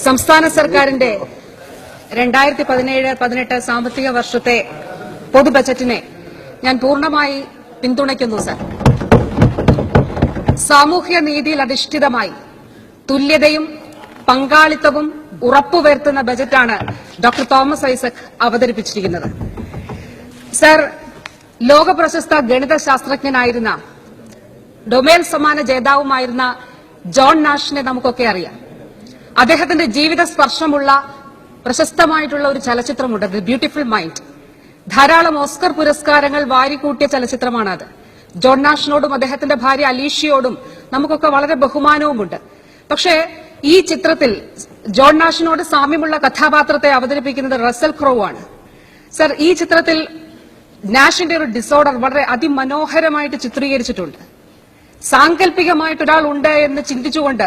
സംസ്ഥാന സർക്കാരിന്റെ 2017-18 സാമ്പത്തിക വർഷത്തെ പൊതു ബജറ്റിനെ ഞാൻ പൂർണ്ണമായി പിന്തുണയ്ക്കുന്നു സർ. സാമൂഹ്യ നീതിയിൽ അധിഷ്ഠിതമായി തുല്യതയും പങ്കാളിത്തവും ഉറപ്പുവരുത്തുന്ന ബജറ്റാണ് ഡോക്ടർ തോമസ് ഐസക് അവതരിപ്പിച്ചിരിക്കുന്നത്. സർ, ലോകപ്രശസ്ത ഗണിത ശാസ്ത്രജ്ഞനായിരുന്ന ഡൊമേൽ സമ്മാന ജേതാവുമായിരുന്ന ജോൺ നാഷിനെ നമുക്കൊക്കെ അറിയാം. അദ്ദേഹത്തിന്റെ ജീവിത സ്പർശമുള്ള പ്രശസ്തമായിട്ടുള്ള ഒരു ചലച്ചിത്രമുണ്ട്, ദി ബ്യൂട്ടിഫുൾ മൈൻഡ്. ധാരാളം ഓസ്കർ പുരസ്കാരങ്ങൾ വാരിക്കൂട്ടിയ ചലച്ചിത്രമാണത്. ജോൺ നാഷിനോടും അദ്ദേഹത്തിന്റെ ഭാര്യ അലീഷ്യയോടും നമുക്കൊക്കെ വളരെ ബഹുമാനവുമുണ്ട്. പക്ഷേ ഈ ചിത്രത്തിൽ ജോൺ നാഷിനോട് സാമ്യമുള്ള കഥാപാത്രത്തെ അവതരിപ്പിക്കുന്നത് റസൽ ക്രോ ആണ്. സർ, ഈ ചിത്രത്തിൽ നാഷിന്റെ ഒരു ഡിസോർഡർ വളരെ അതിമനോഹരമായിട്ട് ചിത്രീകരിച്ചിട്ടുണ്ട്. സാങ്കല്പികമായിട്ടൊരാൾ ഉണ്ട് എന്ന് ചിന്തിച്ചുകൊണ്ട്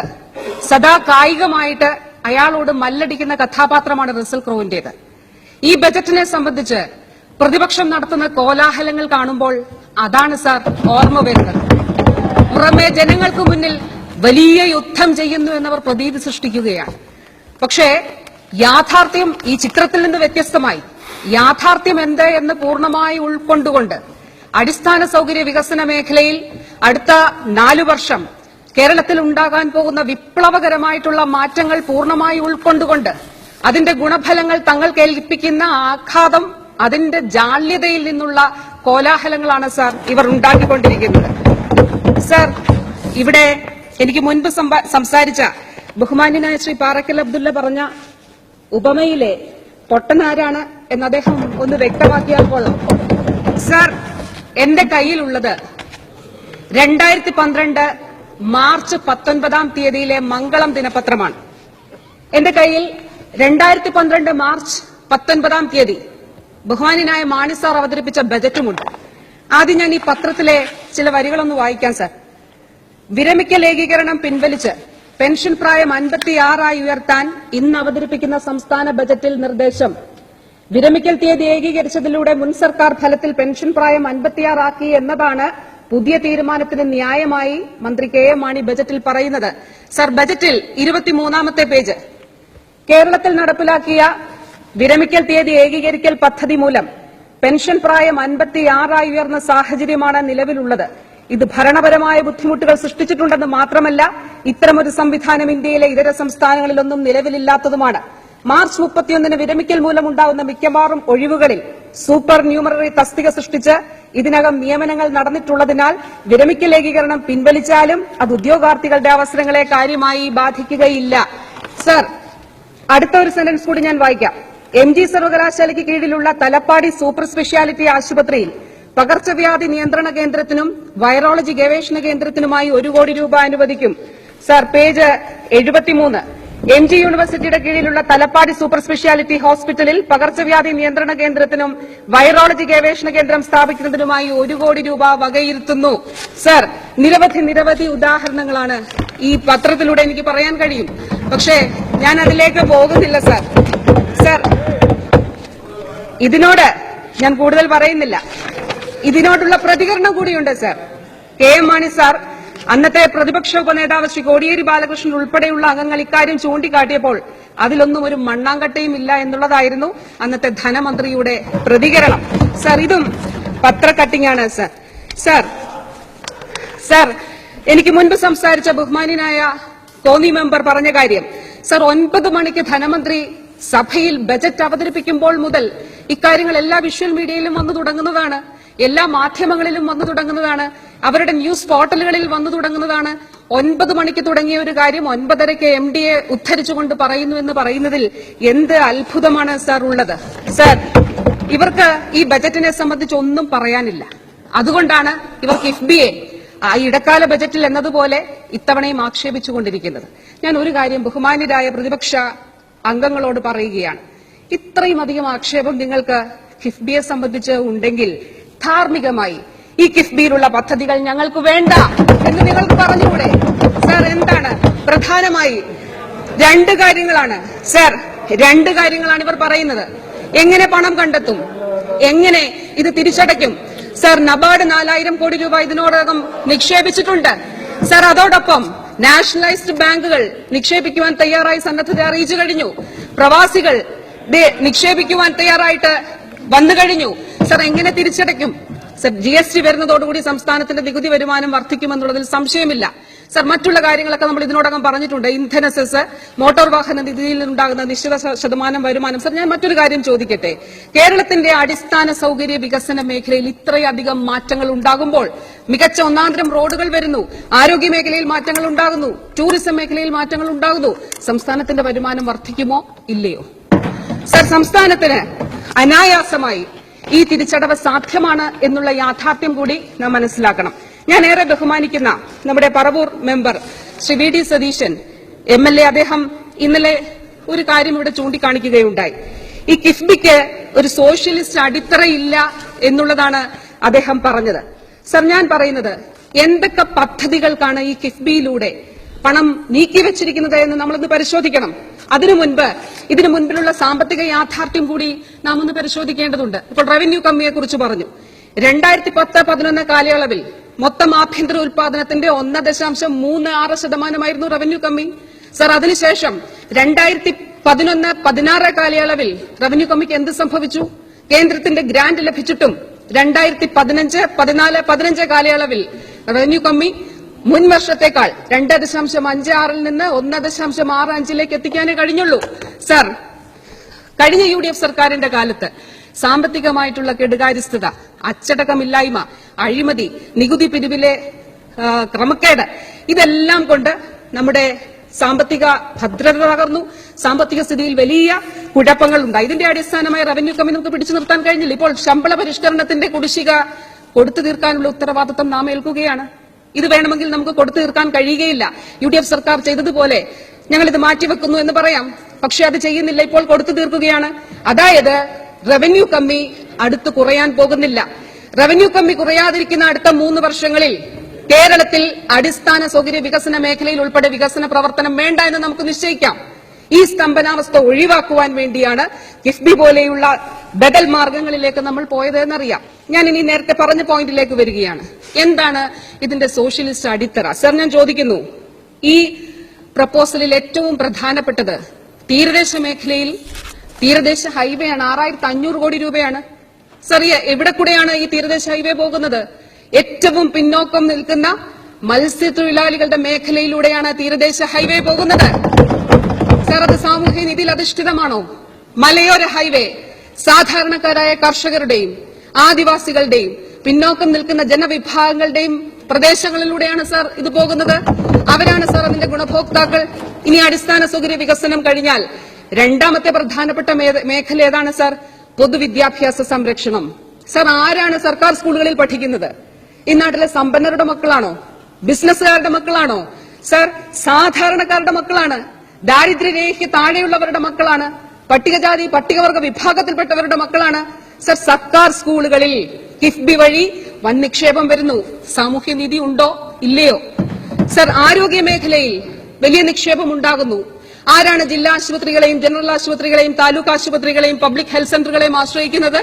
സദാ കായികമായിട്ട് അയാളോട് മല്ലടിക്കുന്ന കഥാപാത്രമാണ് റസൽ ക്രോവിന്റേത്. ഈ ബജറ്റിനെ സംബന്ധിച്ച് പ്രതിപക്ഷം നടത്തുന്ന കോലാഹലങ്ങൾ കാണുമ്പോൾ അതാണ് സാർ ഓർമ്മ വരുന്നത്. പുറമെ ജനങ്ങൾക്ക് മുന്നിൽ വലിയ യുദ്ധം ചെയ്യുന്നു എന്നവർ പ്രതീതി സൃഷ്ടിക്കുകയാണ്. പക്ഷേ യാഥാർത്ഥ്യം ഈ ചിത്രത്തിൽ നിന്ന് വ്യത്യസ്തമായി യാഥാർത്ഥ്യം എന്ത് എന്ന് പൂർണ്ണമായി ഉൾക്കൊണ്ടുകൊണ്ട് അടിസ്ഥാന സൌകര്യ വികസന മേഖലയിൽ അടുത്ത 4 വർഷം കേരളത്തിൽ ഉണ്ടാകാൻ പോകുന്ന വിപ്ലവകരമായിട്ടുള്ള മാറ്റങ്ങൾ പൂർണ്ണമായി ഉൾക്കൊണ്ടുകൊണ്ട് അതിന്റെ ഗുണഫലങ്ങൾ തങ്ങൾക്ക് ഏൽപ്പിക്കുന്ന ആഘാതം, അതിന്റെ ജാള്യതയിൽ നിന്നുള്ള കോലാഹലങ്ങളാണ് സാർ ഇവർ ഉണ്ടാക്കിക്കൊണ്ടിരിക്കുന്നത്. സാർ, ഇവിടെ എനിക്ക് മുൻപ് സംസാരിച്ച ബഹുമാന്യനായ ശ്രീ പാറക്കൽ അബ്ദുള്ള പറഞ്ഞ ഉപമയിലെ പൊട്ടനാരാണ് എന്ന് അദ്ദേഹം ഒന്ന് വ്യക്തമാക്കിയാൽ കൊള്ളാം. സാർ, എന്റെ കയ്യിലുള്ളത് 2012 മാർച്ച് 19 മംഗളം ദിനപത്രമാണ്. എന്റെ കയ്യിൽ 2012 മാർച്ച് 19 ബഹുമാന്യനായ മാണി സാർ അവതരിപ്പിച്ച ബജറ്റുമുണ്ട്. ആദ്യം ഞാൻ ഈ പത്രത്തിലെ ചില വരികളൊന്ന് വായിക്കാം സാർ. വിരമിക്കൽ ഏകീകരണം പിൻവലിച്ച് പെൻഷൻ പ്രായം 56 ഉയർത്താൻ ഇന്ന് അവതരിപ്പിക്കുന്ന സംസ്ഥാന ബജറ്റിൽ നിർദ്ദേശം. വിരമിക്കൽ തീയതി ഏകീകരിച്ചതിലൂടെ മുൻ സർക്കാർ ഫലത്തിൽ പെൻഷൻ പ്രായം 56 ആക്കി എന്നതാണ് പുതിയ തീരുമാനത്തിന് ന്യായമായി മന്ത്രി കെ എം മാണി ബജറ്റിൽ പറയുന്നത്. സർ, ബജറ്റിൽ 23-ാമത്തെ പേജ്, കേരളത്തിൽ നടപ്പിലാക്കിയ വിരമിക്കൽ തീയതി ഏകീകരിക്കൽ പദ്ധതി മൂലം പെൻഷൻ പ്രായം 56 ഉയർന്ന സാഹചര്യമാണ് നിലവിലുള്ളത്. ഇത് ഭരണപരമായ ബുദ്ധിമുട്ടുകൾ സൃഷ്ടിച്ചിട്ടുണ്ടെന്ന് മാത്രമല്ല, ഇത്തരമൊരു സംവിധാനം ഇന്ത്യയിലെ ഇതര സംസ്ഥാനങ്ങളിലൊന്നും നിലവിലില്ലാത്തതുമാണ്. മാർച്ച് 31 വിരമിക്കൽ മൂലമുണ്ടാവുന്ന മിക്കവാറും ഒഴിവുകളിൽ സൂപ്പർ ന്യൂമററി തസ്തിക സൃഷ്ടിച്ച് ഇതിനകം നിയമനങ്ങൾ നടന്നിട്ടുള്ളതിനാൽ വിരമിക്കൽ ഏകീകരണം പിൻവലിച്ചാലും അത് ഉദ്യോഗാർത്ഥികളുടെ അവസരങ്ങളെ കാര്യമായി ബാധിക്കുകയില്ല. സർ, അടുത്ത ഒരു സെന്റൻസ് കൂടി ഞാൻ വായിക്കാം. MG സർവകലാശാലയ്ക്ക് കീഴിലുള്ള തലപ്പാടി സൂപ്പർ സ്പെഷ്യാലിറ്റി ആശുപത്രിയിൽ പകർച്ചവ്യാധി നിയന്ത്രണ കേന്ദ്രത്തിനും വൈറോളജി ഗവേഷണ കേന്ദ്രത്തിനുമായി 1 കോടി രൂപ അനുവദിക്കും. സർ, പേജ് 73, MG യൂണിവേഴ്സിറ്റിയുടെ കീഴിലുള്ള തലപ്പാടി സൂപ്പർ സ്പെഷ്യാലിറ്റി ഹോസ്പിറ്റലിൽ പകർച്ചവ്യാധി നിയന്ത്രണ കേന്ദ്രത്തിനും വൈറോളജി ഗവേഷണ കേന്ദ്രം സ്ഥാപിക്കുന്നതിനുമായി 1 കോടി രൂപ വകയിരുത്തുന്നു. സർ, നിരവധി ഉദാഹരണങ്ങളാണ് ഈ പത്രത്തിലൂടെ എനിക്ക് പറയാൻ കഴിയും. പക്ഷേ ഞാൻ അതിലേക്ക് പോകുന്നില്ല സർ. സർ, ഇതിനോട് ഞാൻ കൂടുതൽ പറയുന്നില്ല. ഇതിനോടുള്ള പ്രതികരണം കൂടിയുണ്ട് sir. K M Mani sir അന്നത്തെ പ്രതിപക്ഷ ഉപനേതാവ് ശ്രീ കോടിയേരി ബാലകൃഷ്ണൻ ഉൾപ്പെടെയുള്ള അംഗങ്ങൾ ഇക്കാര്യം ചൂണ്ടിക്കാട്ടിയപ്പോൾ അതിലൊന്നും ഒരു മണ്ണാങ്കട്ടയും ഇല്ല എന്നുള്ളതായിരുന്നു അന്നത്തെ ധനമന്ത്രിയുടെ പ്രതികരണം. സർ, ഇതും പത്ര കട്ടിംഗാണ് സർ. സർ സർ എനിക്ക് മുൻപ് സംസാരിച്ച ബഹുമാന്യനായ കോന്നി മെമ്പർ പറഞ്ഞ കാര്യം, സർ, 9 മണിക്ക് ധനമന്ത്രി സഭയിൽ ബജറ്റ് അവതരിപ്പിക്കുമ്പോൾ മുതൽ ഇക്കാര്യങ്ങൾ എല്ലാ വിഷ്വൽ മീഡിയയിലും വന്നു തുടങ്ങുന്നതാണ്, എല്ലാ മാധ്യമങ്ങളിലും വന്നു തുടങ്ങുന്നതാണ്, അവരുടെ ന്യൂസ് പോർട്ടലുകളിൽ വന്നു തുടങ്ങുന്നതാണ്. 9 മണിക്ക് തുടങ്ങിയ ഒരു കാര്യം 9:30 MDയെ ഉദ്ധരിച്ചുകൊണ്ട് പറയുന്നു എന്ന് പറയുന്നതിൽ എന്ത് അത്ഭുതമാണ് സാർ ഉള്ളത്. സാർ, ഇവർക്ക് ഈ ബജറ്റിനെ സംബന്ധിച്ച് ഒന്നും പറയാനില്ല. അതുകൊണ്ടാണ് ഇവർ കിഫ്ബിയെ ഇടക്കാല ബജറ്റിൽ എന്നതുപോലെ ഇത്തവണയും ആക്ഷേപിച്ചുകൊണ്ടിരിക്കുന്നത്. ഞാൻ ഒരു കാര്യം ബഹുമാന്യരായ പ്രതിപക്ഷ അംഗങ്ങളോട് പറയുകയാണ്. ഇത്രയും അധികം ആക്ഷേപം നിങ്ങൾക്ക് കിഫ്ബിയെ സംബന്ധിച്ച് ഉണ്ടെങ്കിൽ ധാർമ്മികമായി ഈ കിഫ്ബിയിലുള്ള പദ്ധതികൾ ഞങ്ങൾക്ക് വേണ്ട എന്ന് നിങ്ങൾക്ക് പറഞ്ഞുകൂടെ? സർ, എന്താണ് പ്രധാനമായി 2 കാര്യങ്ങളാണ് സർ, 2 കാര്യങ്ങളാണ് ഇവർ പറയുന്നത്. എങ്ങനെ പണം കണ്ടെത്തും, എങ്ങനെ ഇത് തിരിച്ചടയ്ക്കും? സർ, നബാർഡ് 4000 കോടി രൂപ ഇതിനോടകം നിക്ഷേപിച്ചിട്ടുണ്ട്. സർ, അതോടൊപ്പം നാഷണലൈസ്ഡ് ബാങ്കുകൾ നിക്ഷേപിക്കുവാൻ തയ്യാറായി സന്നദ്ധത അറിയിച്ചു കഴിഞ്ഞു. പ്രവാസികൾ നിക്ഷേപിക്കുവാൻ തയ്യാറായിട്ട് വന്നു കഴിഞ്ഞു. സർ, എങ്ങനെ തിരിച്ചടയ്ക്കും? സർ, GST വരുന്നതോടുകൂടി സംസ്ഥാനത്തിന്റെ നികുതി വരുമാനം വർദ്ധിക്കുമെന്നുള്ളതിൽ സംശയമില്ല. സർ, മറ്റുള്ള കാര്യങ്ങളൊക്കെ നമ്മൾ ഇതിനോടകം പറഞ്ഞിട്ടുണ്ട്. ഇന്ധന സെസ്, മോട്ടോർ വാഹന നികുതിയിൽ ഉണ്ടാകുന്ന നിശ്ചിത ശതമാനം വരുമാനം. സർ, ഞാൻ മറ്റൊരു കാര്യം ചോദിക്കട്ടെ. കേരളത്തിന്റെ അടിസ്ഥാന സൗകര്യ വികസന മേഖലയിൽ ഇത്രയധികം മാറ്റങ്ങൾ ഉണ്ടാകുമ്പോൾ, മികച്ച ഒന്നാന്തരം റോഡുകൾ വരുന്നു, ആരോഗ്യ മേഖലയിൽ മാറ്റങ്ങൾ ഉണ്ടാകുന്നു, ടൂറിസം മേഖലയിൽ മാറ്റങ്ങൾ ഉണ്ടാകുന്നു, സംസ്ഥാനത്തിന്റെ വരുമാനം വർദ്ധിക്കുമോ ഇല്ലയോ? സർ, സംസ്ഥാനത്തിന് അനായാസമായി ഈ തിരിച്ചടവ് സാധ്യമാണ് എന്നുള്ള യാഥാർത്ഥ്യം കൂടി നാം മനസ്സിലാക്കണം. ഞാൻ ഏറെ ബഹുമാനിക്കുന്ന നമ്മുടെ Paravur member Shri VD Satheesan MLA, അദ്ദേഹം ഇന്നലെ ഒരു കാര്യം ഇവിടെ ചൂണ്ടിക്കാണിക്കുകയുണ്ടായി. ഈ കിഫ്ബിക്ക് ഒരു സോഷ്യലിസ്റ്റ് അടിത്തറയില്ല എന്നുള്ളതാണ് അദ്ദേഹം പറഞ്ഞത്. സർ, ഞാൻ പറയുന്നത്, എന്തൊക്കെ പദ്ധതികൾക്കാണ് ഈ കിഫ്ബിയിലൂടെ പണം നീക്കിവച്ചിരിക്കുന്നത് എന്ന് നമ്മളൊന്ന് പരിശോധിക്കണം. ഇതിനു മുൻപിലുള്ള സാമ്പത്തിക യാഥാർത്ഥ്യം കൂടി നാം ഒന്ന് പരിശോധിക്കേണ്ടതുണ്ട്. ഇപ്പോൾ റവന്യൂ കമ്മിയെ കുറിച്ച് പറഞ്ഞു. 2010-11 കാലയളവിൽ മൊത്തം ആഭ്യന്തര ഉൽപാദനത്തിന്റെ 1.36% റവന്യൂ കമ്മി. സർ, അതിനുശേഷം 2011-16 കാലയളവിൽ റവന്യൂ കമ്മിക്ക് എന്ത് സംഭവിച്ചു? കേന്ദ്രത്തിന്റെ ഗ്രാന്റ് ലഭിച്ചിട്ടും 2015-14-15 കാലയളവിൽ റവന്യൂ കമ്മി മുൻ വർഷത്തേക്കാൾ 2.56 നിന്ന് 1.65 എത്തിക്കാനേ കഴിഞ്ഞുള്ളൂ. സർ, കഴിഞ്ഞ UDF സർക്കാരിന്റെ കാലത്ത് സാമ്പത്തികമായിട്ടുള്ള കെടുകാര്യസ്ഥത, അച്ചടക്കമില്ലായ്മ, അഴിമതി, നികുതി പിരിവിലെ ക്രമക്കേട്, ഇതെല്ലാം കൊണ്ട് നമ്മുടെ സാമ്പത്തിക ഭദ്രത തകർന്നു. സാമ്പത്തിക സ്ഥിതിയിൽ വലിയ കുഴപ്പങ്ങൾ ഉണ്ടായി. ഇതിന്റെ അടിസ്ഥാനമായി റവന്യൂ കമ്മി നമുക്ക് പിടിച്ചു നിർത്താൻ കഴിഞ്ഞില്ല. ഇപ്പോൾ ശമ്പള പരിഷ്കരണത്തിന്റെ കുടിശ്ശിക കൊടുത്തു തീർക്കാനുള്ള ഉത്തരവാദിത്തം നാം ഏൽക്കുകയാണ്. ഇത് വേണമെങ്കിൽ നമുക്ക് കൊടുത്തു തീർക്കാൻ കഴിയുകയില്ല. UDF സർക്കാർ ചെയ്തതുപോലെ ഞങ്ങളിത് മാറ്റിവെക്കുന്നു എന്ന് പറയാം. പക്ഷെ അത് ചെയ്യുന്നില്ല, ഇപ്പോൾ കൊടുത്തു തീർക്കുകയാണ്. അതായത് റവന്യൂ കമ്മി അടുത്ത് കുറയാൻ പോകുന്നില്ല. റവന്യൂ കമ്മി കുറയാതിരിക്കുന്ന അടുത്ത 3 വർഷങ്ങളിൽ കേരളത്തിൽ അടിസ്ഥാന സൗകര്യ വികസന മേഖലയിൽ ഉൾപ്പെടെ വികസന പ്രവർത്തനം വേണ്ട എന്ന് നമുക്ക് നിശ്ചയിക്കാം. ഈ സ്തംഭനാവസ്ഥ ഒഴിവാക്കുവാൻ വേണ്ടിയാണ് കിഫ്ബി പോലെയുള്ള ബദൽ മാർഗങ്ങളിലേക്ക് നമ്മൾ പോയതെന്നറിയാം. ഞാൻ ഇനി നേരത്തെ പറഞ്ഞ പോയിന്റിലേക്ക് വരികയാണ്. എന്താണ് ഇതിന്റെ സോഷ്യലിസ്റ്റ് അടിത്തറ? സർ, ഞാൻ ചോദിക്കുന്നു, ഈ പ്രപ്പോസലിൽ ഏറ്റവും പ്രധാനപ്പെട്ടത് തീരദേശ മേഖലയിൽ തീരദേശ ഹൈവേ ആണ്. 6500 കോടി രൂപയാണ്. സർ, എവിടെ കൂടെയാണ് ഈ തീരദേശ ഹൈവേ പോകുന്നത്? ഏറ്റവും പിന്നോക്കം നിൽക്കുന്ന മത്സ്യത്തൊഴിലാളികളുടെ മേഖലയിലൂടെയാണ് തീരദേശ ഹൈവേ പോകുന്നത്. സർ, അത് സാമൂഹ്യ നീതിയിൽ അധിഷ്ഠിതമാണോ? മലയോര ഹൈവേ സാധാരണക്കാരായ കർഷകരുടെയും ആദിവാസികളുടെയും പിന്നോക്കം നിൽക്കുന്ന ജനവിഭാഗങ്ങളുടെയും പ്രദേശങ്ങളിലൂടെയാണ് സർ ഇത് പോകുന്നത്. അവരാണ് സർ അതിന്റെ ഗുണഭോക്താക്കൾ. ഇനി അടിസ്ഥാന സൗകര്യ വികസനം കഴിഞ്ഞാൽ രണ്ടാമത്തെ പ്രധാനപ്പെട്ട മേഖല ഏതാണ് സർ? പൊതുവിദ്യാഭ്യാസ സംരക്ഷണം. സർ, ആരാണ് സർക്കാർ സ്കൂളുകളിൽ പഠിക്കുന്നത്? ഈ നാട്ടിലെ സമ്പന്നരുടെ മക്കളാണോ? ബിസിനസ്സുകാരുടെ മക്കളാണോ? സർ, സാധാരണക്കാരുടെ മക്കളാണ്. ദാരിദ്ര്യരേഖയ്ക്ക് താഴെയുള്ളവരുടെ മക്കളാണ്. പട്ടികജാതി പട്ടികവർഗ വിഭാഗത്തിൽപ്പെട്ടവരുടെ മക്കളാണ്. സർ, സർക്കാർ സ്കൂളുകളിൽ കിഫ്ബി വഴി വൻ നിക്ഷേപം വരുന്നു. സാമൂഹ്യനീതി ഉണ്ടോ ഇല്ലയോ? സർ, ആരോഗ്യ മേഖലയിൽ വലിയ നിക്ഷേപം ഉണ്ടാകുന്നു. ആരാണ് ജില്ലാ ആശുപത്രികളെയും ജനറൽ ആശുപത്രികളെയും താലൂക്ക് ആശുപത്രികളെയും പബ്ലിക് ഹെൽത്ത് സെന്ററുകളെയും ആശ്രയിക്കുന്നത്?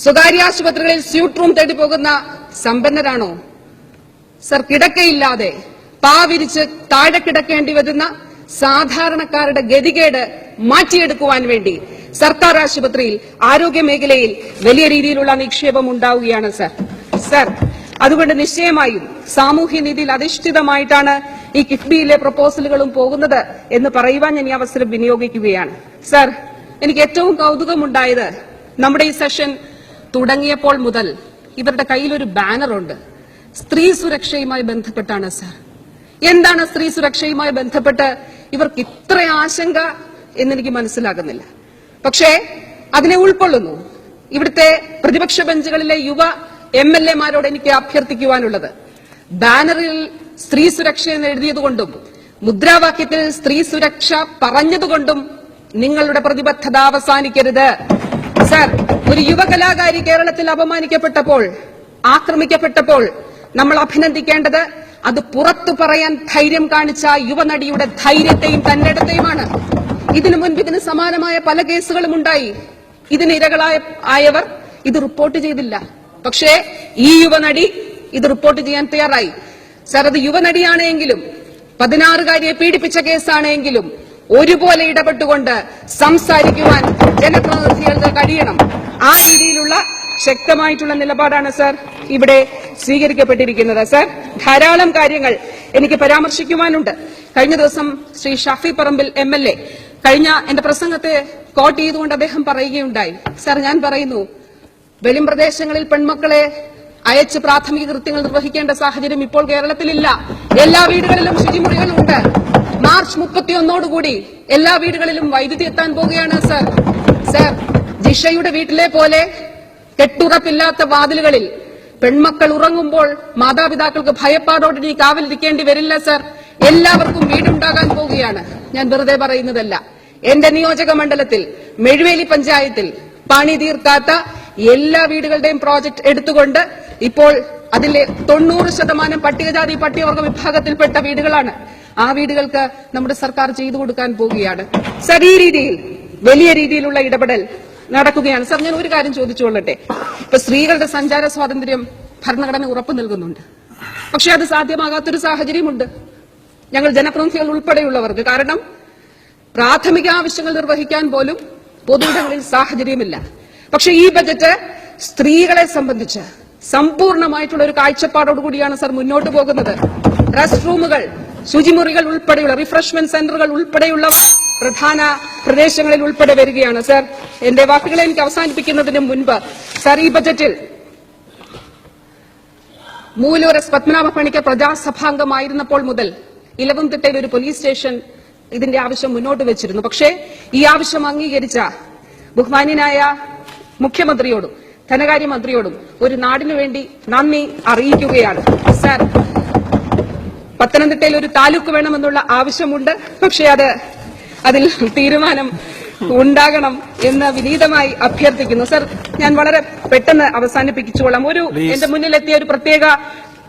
സ്വകാര്യ ആശുപത്രികളിൽ സ്യൂട്ട് റൂം തേടി പോകുന്ന സമ്പന്നരാണോ? സർ, കിടക്കയില്ലാതെ പാവിരിച്ച് താഴെ കിടക്കേണ്ടി വരുന്ന സാധാരണക്കാരുടെ ഗതികേട് മാറ്റിയെടുക്കുവാൻ വേണ്ടി സർക്കാർ ആശുപത്രിയിൽ ആരോഗ്യ മേഖലയിൽ വലിയ രീതിയിലുള്ള നിക്ഷേപം ഉണ്ടാവുകയാണ് സർ. അതുകൊണ്ട് നിശ്ചയമായും സാമൂഹ്യനീതിയിൽ അധിഷ്ഠിതമായിട്ടാണ് ഈ കിഫ്ബിയിലെ പ്രപ്പോസലുകളും പോകുന്നത് എന്ന് പറയുവാൻ ഞാൻ ഈ അവസരം വിനിയോഗിക്കുകയാണ്. സർ, എനിക്ക് ഏറ്റവും കൗതുകമുണ്ടായത് നമ്മുടെ ഈ സെഷൻ തുടങ്ങിയപ്പോൾ മുതൽ ഇവരുടെ കയ്യിലൊരു ബാനറുണ്ട്. സ്ത്രീ സുരക്ഷയുമായി ബന്ധപ്പെട്ടാണ് സർ. എന്താണ് സ്ത്രീ സുരക്ഷയുമായി ബന്ധപ്പെട്ട് ഇവർക്ക് ഇത്ര ആശങ്ക എന്നെനിക്ക് മനസ്സിലാകുന്നില്ല. പക്ഷേ അതിനെ ഉൾക്കൊള്ളുന്നു. ഇവിടുത്തെ പ്രതിപക്ഷ ബെഞ്ചുകളിലെ യുവ MLA-മാരോട് എനിക്ക് അഭ്യർത്ഥിക്കുവാനുള്ളത്, ബാനറിൽ സ്ത്രീ സുരക്ഷ എന്ന് എഴുതിയതുകൊണ്ടും മുദ്രാവാക്യത്തിൽ സ്ത്രീ സുരക്ഷ പറഞ്ഞതുകൊണ്ടും നിങ്ങളുടെ പ്രതിബദ്ധത അവസാനിക്കരുത്. സർ, ഒരു യുവകലാകാരി കേരളത്തിൽ അപമാനിക്കപ്പെട്ടപ്പോൾ, ആക്രമിക്കപ്പെട്ടപ്പോൾ നമ്മൾ അഭിനന്ദിക്കേണ്ടത് അത് പുറത്തു പറയാൻ ധൈര്യം കാണിച്ച യുവനടിയുടെ ധൈര്യത്തെയും തന്നിടത്തെയുമാണ്. ഇതിനു മുൻപ് ഇതിന് സമാനമായ പല കേസുകളും ഉണ്ടായി. ഇതിന് ഇരകളായവർ ഇത് റിപ്പോർട്ട് ചെയ്തില്ല. പക്ഷേ ഈ യുവനടി ഇത് റിപ്പോർട്ട് ചെയ്യാൻ തയ്യാറായി. സർ, അത് യുവനടിയാണെങ്കിലും 16-കാരിയെ പീഡിപ്പിച്ച കേസാണെങ്കിലും ഒരുപോലെ ഇടപെട്ടുകൊണ്ട് സംസാരിക്കുവാൻ ജനപ്രതിനിധികൾക്ക് കഴിയണം. ആ രീതിയിലുള്ള ശക്തമായിട്ടുള്ള നിലപാടാണ് സർ ഇവിടെ സ്വീകരിക്കപ്പെട്ടിരിക്കുന്നത്. സർ, ധാരാളം കാര്യങ്ങൾ എനിക്ക് പരാമർശിക്കുവാനുണ്ട്. കഴിഞ്ഞ ദിവസം ശ്രീ ഷാഫി പറമ്പിൽ MLA കഴിഞ്ഞ എന്റെ പ്രസംഗത്തെ കോട്ട് ചെയ്തുകൊണ്ട് അദ്ദേഹം പറയുകയുണ്ടായി, സർ ഞാൻ പറയുന്നു, വെളിം പ്രദേശങ്ങളിൽ പെൺമക്കളെ അയച്ച് പ്രാഥമിക കൃത്യങ്ങൾ നിർവഹിക്കേണ്ട സാഹചര്യം ഇപ്പോൾ കേരളത്തിലില്ല. എല്ലാ വീടുകളിലും ശുചിമുറികളുണ്ട്. മാർച്ച് 31 എല്ലാ വീടുകളിലും വൈദ്യുതി എത്താൻ പോകുകയാണ് സർ. സർ, ജിഷയുടെ വീട്ടിലെ പോലെ കെട്ടുറപ്പില്ലാത്ത വാതിലുകളിൽ പെൺമക്കൾ ഉറങ്ങുമ്പോൾ മാതാപിതാക്കൾക്ക് ഭയപ്പാടോടെ നീ കാവലിരിക്കേണ്ടി വരില്ല സർ. എല്ലാവർക്കും വീടുണ്ടാകാൻ പോവുകയാണ്. ഞാൻ വെറുതെ പറയുന്നതല്ല. എന്റെ നിയോജക മണ്ഡലത്തിൽ മെഴുവേലി പഞ്ചായത്തിൽ പണി തീർക്കാത്ത എല്ലാ വീടുകളുടെയും പ്രോജക്ട് എടുത്തുകൊണ്ട് ഇപ്പോൾ അതിലെ 90% പട്ടികജാതി പട്ടികവർഗ വിഭാഗത്തിൽപ്പെട്ട വീടുകളാണ്. ആ വീടുകൾക്ക് നമ്മുടെ സർക്കാർ ചെയ്തു കൊടുക്കാൻ പോവുകയാണ്. സർ, ഈ രീതിയിൽ വലിയ രീതിയിലുള്ള ഇടപെടൽ നടക്കുകയാണ്. സർ, ഞാൻ ഒരു കാര്യം ചോദിച്ചുകൊള്ളട്ടെ. ഇപ്പൊ സ്ത്രീകളുടെ സഞ്ചാര സ്വാതന്ത്ര്യം ഭരണഘടന ഉറപ്പു നൽകുന്നുണ്ട്. പക്ഷെ അത് സാധ്യമാകാത്തൊരു സാഹചര്യമുണ്ട് ഞങ്ങൾ ജനപ്രതിനിധികൾ ഉൾപ്പെടെയുള്ളവർക്ക്. കാരണം പ്രാഥമിക ആവശ്യങ്ങൾ നിർവഹിക്കാൻ പോലും പൊതുയിടങ്ങളിൽ സാഹചര്യമില്ല. പക്ഷെ ഈ ബജറ്റ് സ്ത്രീകളെ സംബന്ധിച്ച് സമ്പൂർണമായിട്ടുള്ള ഒരു കാഴ്ചപ്പാടോടുകൂടിയാണ് സർ മുന്നോട്ട് പോകുന്നത്. റെസ്റ്റ് റൂമുകൾ, ശുചിമുറികൾ ഉൾപ്പെടെയുള്ള റിഫ്രഷ്മെന്റ് സെന്ററുകൾ ഉൾപ്പെടെയുള്ളവ പ്രധാന പ്രദേശങ്ങളിൽ ഉൾപ്പെടെ വരികയാണ്. സർ, എന്റെ വാക്കുകളെ എനിക്ക് അവസാനിപ്പിക്കുന്നതിന് മുൻപ് സർ, ഈ ബജറ്റിൽ മൂലൂർ എസ് പത്മനാഭ പണിക്കർ പ്രജാസഭാംഗമായിരുന്നപ്പോൾ മുതൽ ഇലവുംതിട്ടയിൽ ഒരു പോലീസ് സ്റ്റേഷൻ ഇതിന്റെ ആവശ്യം മുന്നോട്ട് വെച്ചിരുന്നു. പക്ഷേ ഈ ആവശ്യം അംഗീകരിച്ച ബഹുമാന്യനായ മുഖ്യമന്ത്രിയോടും ധനകാര്യമന്ത്രിയോടും ഒരു നാടിനു വേണ്ടി നന്ദി അറിയിക്കുകയാണ്. സർ, പത്തനംതിട്ടയിൽ ഒരു താലൂക്ക് വേണമെന്നുള്ള ആവശ്യമുണ്ട്. പക്ഷേ അതിൽ തീരുമാനം ഉണ്ടാകണം എന്ന് വിനീതമായി അഭ്യർത്ഥിക്കുന്നു. സർ, ഞാൻ വളരെ പെട്ടെന്ന് അവസാനിപ്പിച്ചുകൊള്ളാം. എന്റെ മുന്നിലെത്തിയ ഒരു പ്രത്യേക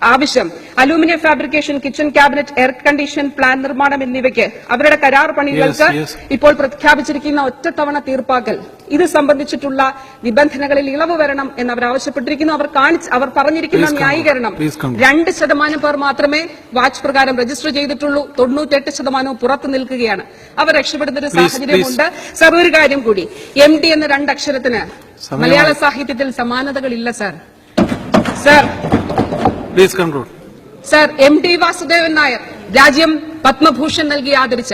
ആവശ്യം aluminium fabrication, kitchen cabinet, air condition plan നിർമ്മാണം എന്നിവയ്ക്ക് അവരുടെ കരാർ പണികൾക്ക് ഇപ്പോൾ പ്രഖ്യാപിച്ചിരിക്കുന്ന ഒറ്റത്തവണ തീർപ്പാക്കൽ, ഇത് സംബന്ധിച്ചിട്ടുള്ള നിബന്ധനകളിൽ ഇളവ് വരണം എന്ന് അവർ ആവശ്യപ്പെട്ടിരിക്കുന്നു. അവർ പറഞ്ഞിരിക്കുന്ന ന്യായീകരണം 2% പേർ മാത്രമേ വാച്ച് പ്രകാരം രജിസ്റ്റർ ചെയ്തിട്ടുള്ളൂ, 98% പുറത്തു നിൽക്കുകയാണ്. അവർ രക്ഷപ്പെടുന്ന ഒരു സാഹചര്യമുണ്ട്. സർ, ഒരു കാര്യം കൂടി, MD എന്ന 2 അക്ഷരത്തിന് മലയാള സാഹിത്യത്തിൽ സമാനതകളില്ല sir. Sir, MT Vasudevan Nair രാജ്യം പത്മഭൂഷൺ നൽകി ആദരിച്ച,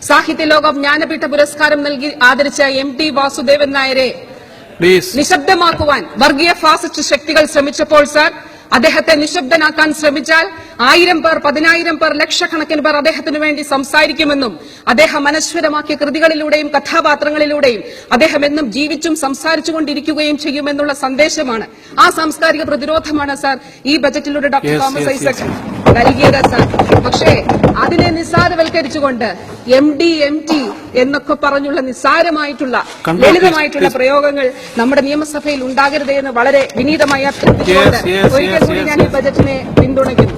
സാഹിത്യലോകം ജ്ഞാനപീഠ പുരസ്കാരം നൽകി ആദരിച്ച MT വാസുദേവൻ നായരെ നിശബ്ദമാക്കുവാൻ വർഗീയ ഫാസിസ്റ്റ് ശക്തികൾ ശ്രമിച്ചപ്പോൾ സർ, അദ്ദേഹത്തെ നിശബ്ദനാക്കാൻ ശ്രമിച്ചാൽ 1000 പേർ, 10000 പേർ, ലക്ഷക്കണക്കിന് പേർ അദ്ദേഹത്തിന് വേണ്ടി സംസാരിക്കുമെന്നും അദ്ദേഹം അനശ്വരമാക്കിയ കൃതികളിലൂടെയും കഥാപാത്രങ്ങളിലൂടെയും അദ്ദേഹം എന്നും ജീവിച്ചും സംസാരിച്ചുകൊണ്ടിരിക്കുകയും ചെയ്യുമെന്നുള്ള സന്ദേശമാണ്, ആ സാംസ്കാരിക പ്രതിരോധമാണ് സർ ഈ ബജറ്റിലൂടെ ഡോക്ടർ തോമസ് ഐസക് നൽകിയത് സർ. പക്ഷേ അതിനെ നിസ്സാരവൽക്കരിച്ചുകൊണ്ട് MD MT എന്നൊക്കെ പറഞ്ഞുള്ള നിസ്സാരമായിട്ടുള്ള ലളിതമായിട്ടുള്ള പ്രയോഗങ്ങൾ നമ്മുടെ നിയമസഭയിൽ ഉണ്ടാകരുത് എന്ന് വളരെ വിനീതമായി അഭ്യർത്ഥിച്ചുകൊണ്ട് ഒരിക്കൽ കൂടി ഞാൻ ഈ ബജറ്റിനെ പിന്തുണയ്ക്കുന്നു.